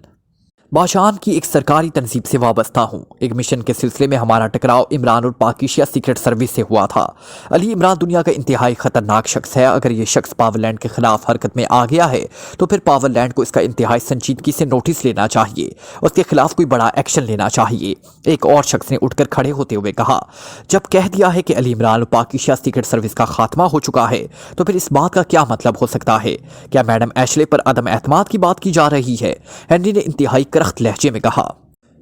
बाशान की एक सरकारी तंजीब से वाबस्ता हूँ। एक मिशन के सिलसिले में हमारा टकराव इमरान और पाकिशिया सीक्रेट सर्विस से हुआ था। अली इमरान दुनिया का इंतहाई खतरनाक शख्स है। अगर ये शख्स पावरलैंड के खिलाफ हरकत में आ गया है तो फिर पावरलैंड को इसका इंतहाई संजीदगी से नोटिस लेना चाहिए, उसके खिलाफ कोई बड़ा एक्शन लेना चाहिए। एक और शख्स ने उठकर खड़े होते हुए कहा, जब कह दिया है कि अली इमरान और पाकिशिया सीक्रेट सर्विस का खात्मा हो चुका है तो फिर इस बात का क्या मतलब हो सकता है? क्या मैडम एशले पर अदम एतमाद की बात की जा रही है? हेनरी ने इंतहाई लहजे में कहा,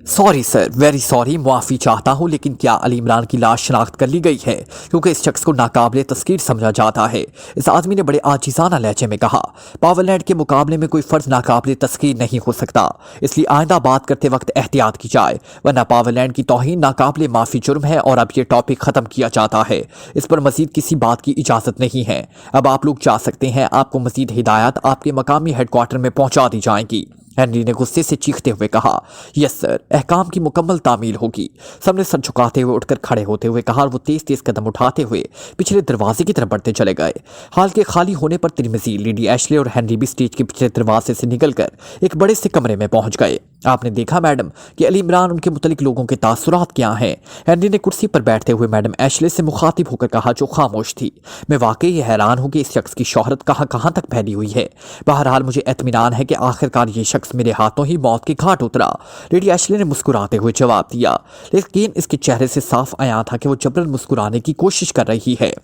सॉरी सर, वेरी सॉरी, मुआफ़ी चाहता हूँ, लेकिन क्या अली इमरान की लाश शनाख्त कर ली गई है? क्योंकि इस शख्स को नाकाबिले तस्कीर समझा जाता है। इस आदमी ने बड़े आजिज़ाना लहजे में कहा, पावरलैंड के मुकाबले में कोई फ़र्ज नाकाबिले तस्कीर नहीं हो सकता, इसलिए आइंदा बात करते वक्त एहतियात की जाए, वरना पावरलैंड की तौहीन नाकाबिले माफ़ी जुर्म है और अब ये टॉपिक ख़त्म किया जाता है। इस पर मज़ीद किसी बात की इजाज़त नहीं है। अब आप लोग जा सकते हैं। आपको मज़ीद हिदायत आपके मकामी हेडक्वार्टर में पहुँचा दी जाएंगी। हेनरी ने गुस्से से चीखते हुए कहा, यस सर, अहकाम की मुकम्मल तामील होगी। सबने सर झुकाते हुए उठकर खड़े होते हुए कहा और वो तेज तेज कदम उठाते हुए पिछले दरवाजे की तरफ बढ़ते चले गए। हाल के खाली होने पर तिर्मिजी, लेडी एशले और हेनरी भी स्टेज के पिछले दरवाजे से निकलकर एक बड़े से कमरे में पहुंच गए। आपने देखा मैडम कि अली इमरान, उनके मुतलिक लोगों के तासुरात क्या हैं? हेनरी ने कुर्सी पर बैठते हुए मैडम एशले से मुखातिब होकर कहा, जो खामोश थी। मैं वाकई हैरान हूं कि इस शख्स की शोहरत कहां कहां तक फैली हुई है। बहरहाल मुझे इत्मीनान है कि आखिरकार ये शख्स मेरे हाथों ही मौत के घाट उतरा। लेडी एशले ने मुस्कुराते हुए जवाब दिया, लेकिन इसके चेहरे से साफ आया था कि वो जबरन मुस्कुराने की कोशिश कर रही है।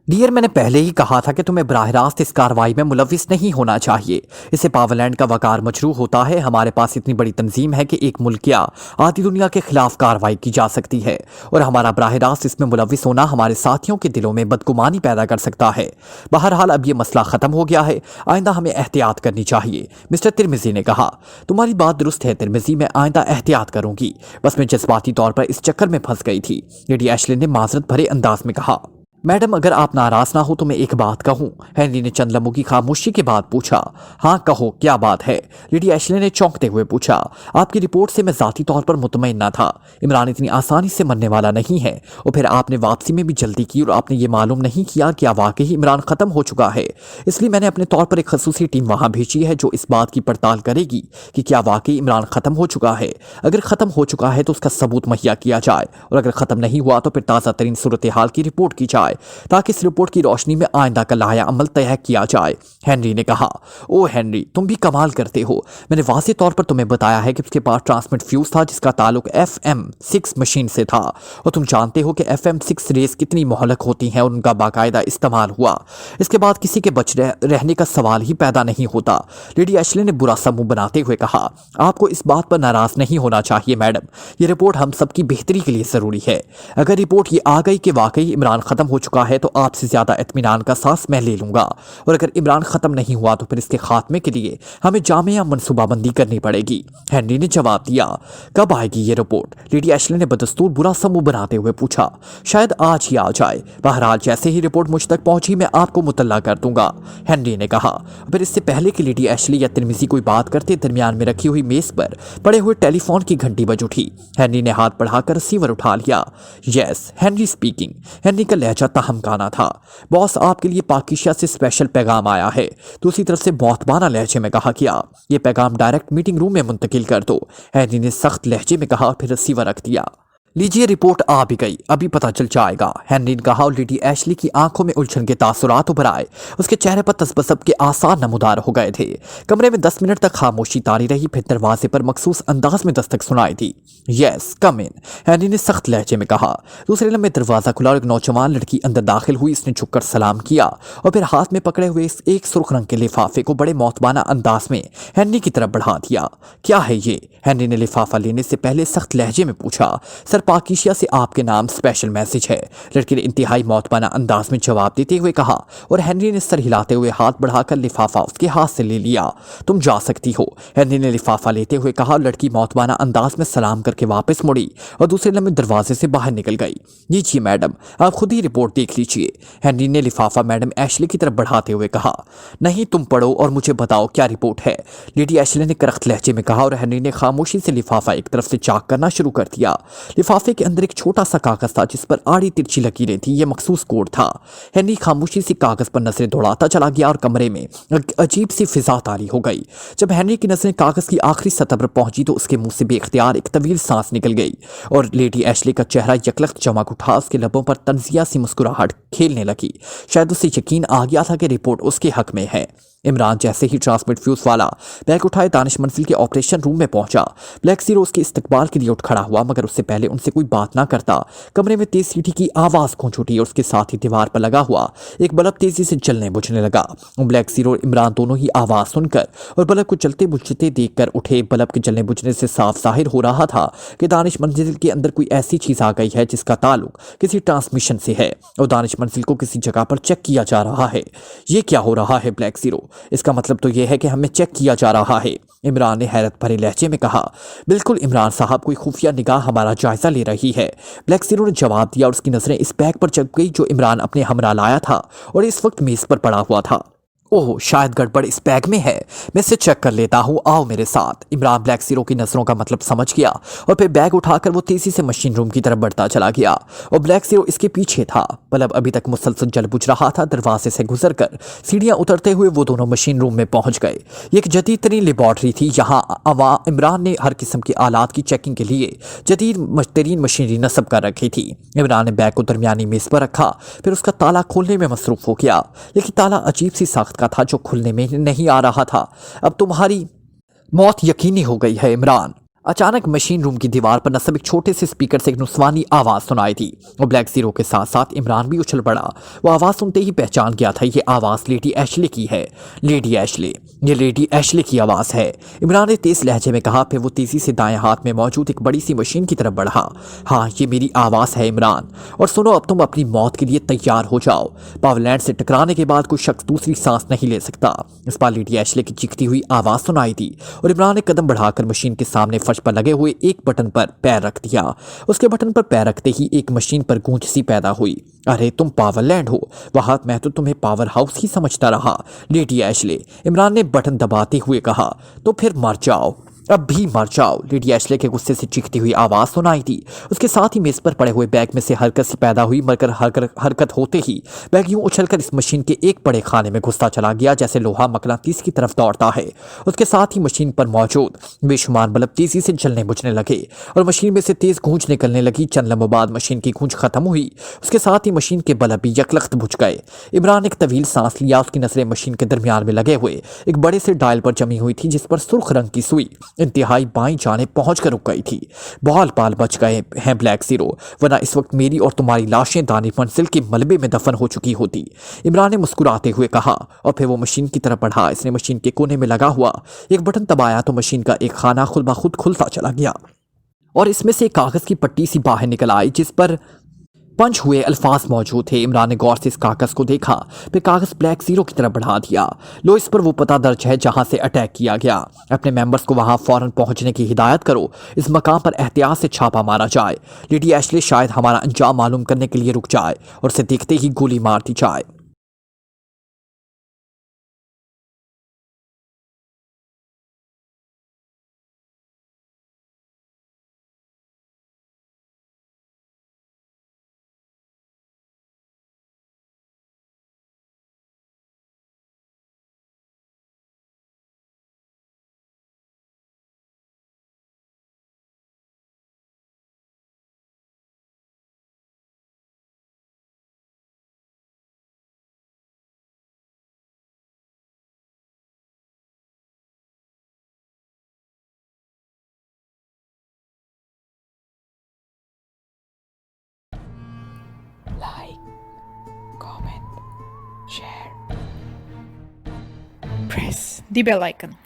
डियर, मैंने पहले ही कहा था कि तुम्हें बराह रास्त इस कार्रवाई में मुलविस नहीं होना चाहिए। इससे पावरलैंड का वकार मजरूह होता है। हमारे पास इतनी बड़ी तंजीम है कि एक मुल्क या आधी दुनिया के खिलाफ कार्रवाई की जा सकती है और हमारा बराह रास्त इसमें मुलविस होना हमारे साथियों के दिलों में बदगुमानी पैदा कर सकता है। बहरहाल अब ये मसला ख़त्म हो गया है, आइंदा हमें एहतियात करनी चाहिए। मिस्टर तिर्मिजी ने कहा, तुम्हारी बात दुरुस्त है तिर्मिजी, मैं आइंदा एहतियात करूंगी। बस मैं जज्बाती तौर पर इस चक्कर में फंस गई थी। लेडी एशले ने माजरत भरे अंदाज में कहा, मैडम अगर आप नाराज ना हो तो मैं एक बात कहूं। हेनरी ने चंद लम्हों की खामोशी के बाद पूछा, हाँ कहो, क्या बात है? लेडी एशले ने चौंकते हुए पूछा, आपकी रिपोर्ट से मैं ज़ाती तौर पर मुतमईन न था। इमरान इतनी आसानी से मरने वाला नहीं है और फिर आपने वापसी में भी जल्दी की और आपने ये मालूम नहीं किया कि वाकई इमरान ख़त्म हो चुका है। इसलिए मैंने अपने तौर पर एक खसूसी टीम वहाँ भेजी है जो इस बात की पड़ताल करेगी कि क्या वाकई इमरान ख़त्म हो चुका है। अगर ख़त्म हो चुका है तो उसका सबूत मुहैया किया जाए और अगर ख़त्म नहीं हुआ तो फिर ताज़ा तरीन सूरत हाल की रिपोर्ट की जाए ताकि इस रिपोर्ट की रोशनी में आइंदा का लाया अमल तय किया जाए। हेनरी ने कहा, ओ हेनरी, तुम भी कमाल करते हो। मैंने वाज़ेह तौर पर तुम्हें बताया है कि उसके पास ट्रांसमिट फ्यूज था जिसका ताल्लुक FM6 मशीन से था और तुम जानते हो कि FM6 रेस कितनी मोहलक होती हैं और उनका बाकायदा इस्तेमाल हुआ। इसके बाद किसी के बच रहने का सवाल ही पैदा नहीं होता। लेडी एशले ने बुरा सा मुंह बनाते हुए कहा, आपको इस बात पर नाराज नहीं होना चाहिए मैडम, ये रिपोर्ट हम सबकी बेहतरी के लिए ज़रूरी है। अगर रिपोर्ट ये आ गई कि वाकई इमरान ख़त्म हो चुका है तो आपसे ज़्यादा इत्मीनान का सांस मैं ले लूँगा और अगर इमरान ख़त्म नहीं हुआ तो फिर इसके खात्मे के लिए हमें जामिया मनसूबाबंदी करनी पड़ेगी। हेनरी ने जवाब दिया, कब आएगी ये रिपोर्ट? लेडी एशले ने बदस्तूर बुरा सा मुंह बनाते हुए पूछा, शायद आज ही आ जाए। बहरहाल जैसे ही रिपोर्ट मुझ तक पहुंची मैं आपको मुतल्ला कर दूंगा, हेनरी ने कहा। फिर इससे पहले कि लेडी एशले या तिर्मिजी कोई बात करते, दरमियान में रखी हुई मेज पर पड़े हुए टेलीफोन की घंटी बज उठी। हेनरी ने हाथ बढ़ाकर रिसीवर उठा लिया। Yes, Henry speaking. हेनरी का लहजा तहमकाना था। बॉस, आपके लिए पाकिशिया से स्पेशल पैगाम आया है। दूसरी तरफ से मौतबाना लहजे में कहा, किया ये पैगाम डायरेक्ट मीटिंग रूम में मुंतकिल कर दो, हेनरी ने सख्त लहजे में कहा, फिर रिसीवर रख दिया। लीजिए रिपोर्ट आ भी गई, अभी पता चल जाएगा, हेनरी ने कहा और लेडी एशली की आंखों में उलझन के तासुरात उभर आए। उसके चेहरे पर तसबसब के आसार नमूदार हो गए थे। कमरे में 10 मिनट तक खामोशी तारी रही, फिर दरवाजे पर मखसूस अंदाज में दस्तक सुनाई दी। यस कम इन, हेनरी ने सख्त लहजे में कहा। दूसरे लम्हे दरवाजा खुला और एक नौजवान लड़की अंदर दाखिल हुई। इसने झुककर सलाम किया और फिर हाथ में पकड़े हुए एक सुर्ख रंग के लिफाफे को बड़े मौतबाना अंदाज में हेनरी की तरफ बढ़ा दिया। क्या है ये? हेनरी ने लिफाफा लेने से पहले सख्त लहजे में पूछा। सर पाकिशिया से आपके नाम स्पेशल मैसेज है, लड़की ने इंतहाई मौतबाना अंदाज में जवाब देते हुए कहा और हेनरी ने सर हिलाते हुए हाथ बढ़ाकर लिफाफा उसके हाथ से ले लिया। तुम जा सकती हो, हेनरी ने लिफाफा लेते हुए कहा। लड़की मौतबाना अंदाज में सलाम करके वापस मुड़ी और दूसरे लम्हे दरवाजे से बाहर निकल गई। लीजिए मैडम, आप खुद ही रिपोर्ट देख लीजिए, हेनरी ने लिफाफा मैडम एशले की तरफ बढ़ाते हुए कहा। नहीं, तुम पढ़ो और मुझे बताओ क्या रिपोर्ट है, लेडी एशले ने करख्त लहजे में कहा और हेनरी ने खामोशी से लिफाफा एक तरफ से चाक करना शुरू कर दिया। लिफाफे के अंदर एक छोटा सा कागज था जिस पर आड़ी तिरछी लकीरें थी। यह मखसूस कोड था। हेनरी खामोशी से कागज पर नजरें दौड़ाता चला गया और कमरे में एक अजीब सी फिजा तारी हो गई। जब हेनरी की नजरें कागज की आखिरी सतह पर पहुंची तो उसके मुंह से बेख्तियार एक तवील सांस निकल गई और लेडी एशले का चेहरा यकलख्त चमक उठा। उसके लबों पर तंजिया सी मुस्कुराहट खेलने लगी। शायद उसे यकीन आ गया था कि रिपोर्ट उसके हक में है। इमरान जैसे ही ट्रांसमिट फ्यूज वाला बैग उठाए दानिश मंजिल के ऑपरेशन रूम में पहुंचा। ब्लैक जीरो उसके इस्तकबाल के लिए उठ खड़ा हुआ, मगर उससे पहले उनसे कोई बात ना करता। कमरे में तेज सीटी की आवाज गूंज उठी और उसके साथ ही दीवार पर लगा हुआ एक बल्ब तेजी से जलने बुझने लगा। ब्लैक जीरो और इमरान दोनों ही आवाज सुनकर और बल्ब को जलते बुझते देखकर उठे। बल्ब के जलने बुझने से साफ जाहिर हो रहा था कि दानिश मंजिल के अंदर कोई ऐसी चीज आ गई है जिसका ताल्लुक किसी ट्रांसमिशन से है और दानिश मंजिल को किसी जगह पर चेक किया जा रहा है। ये क्या हो रहा है ब्लैक जीरो? इसका मतलब तो यह है कि हमें चेक किया जा रहा है, इमरान ने हैरत भरे लहजे में कहा। बिल्कुल इमरान साहब, कोई खुफिया निगाह हमारा जायजा ले रही है, ब्लैक जीरो ने जवाब दिया और उसकी नजरें इस बैग पर चढ़ गई जो इमरान अपने हमरा लाया था और इस वक्त मेज पर पड़ा हुआ था। ओह, शायद गड़बड़ इस बैग में है, मैं इसे चेक कर लेता हूँ, आओ मेरे साथ। इमरान ब्लैक जीरो की नजरों का मतलब समझ गया और फिर बैग उठाकर वो तेजी से मशीन रूम की तरफ बढ़ता चला गया और ब्लैक जीरो इसके पीछे था। बल्ब अभी तक मुसलसल जल बुझ रहा था। दरवाजे से गुजरकर सीढ़ियां उतरते हुए वो दोनों मशीन रूम में पहुंच गए। ये एक जदीद तरीन लेबॉर्ट्री थी। यहाँ इमरान ने हर किस्म के आलात की चेकिंग के लिए जदीद तरीन मशीनरी नस्ब कर रखी थी। इमरान ने बैग को दरमियानी मेज पर रखा, फिर उसका ताला खोलने में मसरूफ हो गया, लेकिन ताला अजीब सी साख्त का था जो खुलने में नहीं आ रहा था। अब तुम्हारी मौत यकीनी हो गई है इमरान। अचानक मशीन रूम की दीवार पर नस्ब एक छोटे से स्पीकर से एक नुस्वानी आवाज सुनाई दी और ब्लैक जीरो के साथ साथ इमरान भी उछल पड़ा। वो आवाज सुनते ही पहचान गया था, ये आवाज लेडी एशले की है। लेडी एशले, ये लेडी एशले की आवाज है, इमरान ने तेज लहजे में कहा। फिर वो तेजी से दाएं हाथ में मौजूद एक बड़ी सी मशीन की तरफ बढ़ा। हाँ, ये मेरी आवाज है इमरान, और सुनो, अब तुम अपनी मौत के लिए तैयार हो जाओ। पावरलैंड से टकराने के बाद कोई शख्स दूसरी सांस नहीं ले सकता। इस बार लेडी एशले की चीखती हुई आवाज सुनाई दी और इमरान ने कदम बढ़ाकर मशीन के सामने फर्श पर लगे हुए एक बटन पर पैर रख दिया। उसके बटन पर पैर रखते ही एक मशीन पर गूंज सी पैदा हुई। अरे तुम पावरलैंड हो वहां, मैं तो तुम्हें पावर हाउस ही समझता रहा, लेडी एशले, इमरान ने बटन दबाते हुए कहा। तो फिर मर जाओ, अब भी मर जाओ, लेडी एशले के गुस्से से चीखती हुई आवाज सुनाई दी। उसके साथ ही मेज पर पड़े हुए बैग में से हरकत सी पैदा हुई। मरकर हरकत होते ही बैग यूं उछलकर इस मशीन के एक बड़े खाने में घुसता चला गया जैसे लोहा मकनातीस की तरफ दौड़ता है। उसके साथ ही मशीन पर मौजूद बेशुमार बल्ब तेजी से जलने बुझने लगे और मशीन में से तेज गूंज निकलने लगी। चंद लम्हों बाद मशीन की गूंज खत्म हुई। उसके साथ ही मशीन के बल्ब भी यकलख्त बुझ गए। इमरान एक तवील सांस लिया। उसकी नजरें मशीन के दरमियान में लगे हुए एक बड़े से डायल पर जमी हुई थी जिस पर सुर्ख रंग की सुई इंतहाई बाईं जाने पहुंचकर रुक गई थी। बाल बाल बच गए हैं ब्लैक जीरो, वरना इस वक्त मेरी और तुम्हारी लाशें दानिश मंजिल के मलबे में दफन हो चुकी होती, इमरान ने मुस्कुराते हुए कहा और फिर वो मशीन की तरफ बढ़ा। इसने मशीन के कोने में लगा हुआ एक बटन दबाया तो मशीन का एक खाना खुद ब खुद खुलता चला गया और इसमें से एक कागज की पट्टी सी बाहर निकल आई जिस पर पंच हुए अल्फाज मौजूद थे। इमरान ने गौर से इस कागज को देखा, फिर कागज ब्लैक जीरो की तरफ बढ़ा दिया। लो, इस पर वो पता दर्ज है जहां से अटैक किया गया। अपने मेंबर्स को वहां फौरन पहुंचने की हिदायत करो। इस मकाम पर एहतियात से छापा मारा जाए। लेडी एशले शायद हमारा अंजाम मालूम करने के लिए रुक जाए और उसे देखते ही गोली मार दी जाए। share, press the bell icon.